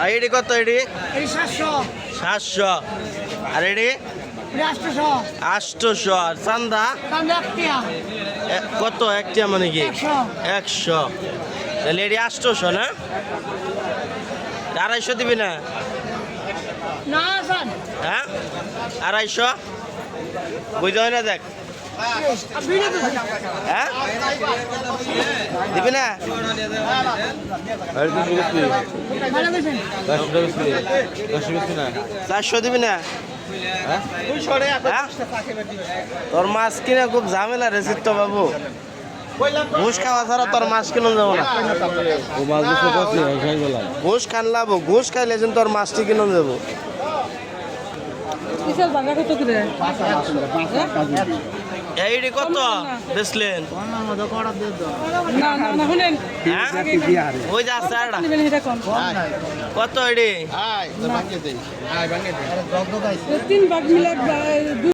আর এডি কত এডি? 700 আর এডি 800 800 আর চান্দা কত? একটা মানে কি 100। তাহলে এডি 800 না? 250 দিবি না? হ্যাঁ 250 বুঝতে হয় না? দেখ হ্যাঁ দিবি না? 400 দিবি না? তোর মাছ কিনা খুব ঝামেলা রে চিত্ত বাবু। ঘুষ খাওয়া ছাড়া তোর মাছ কিনে যাবো না। ঘুষ খান লাভ, ঘুষ খাইলে তোর মাছটি কিনে যাবো। এইটি কত বেচলেন? ওই যে আছে কত এটি? 3 ভাগ মিলে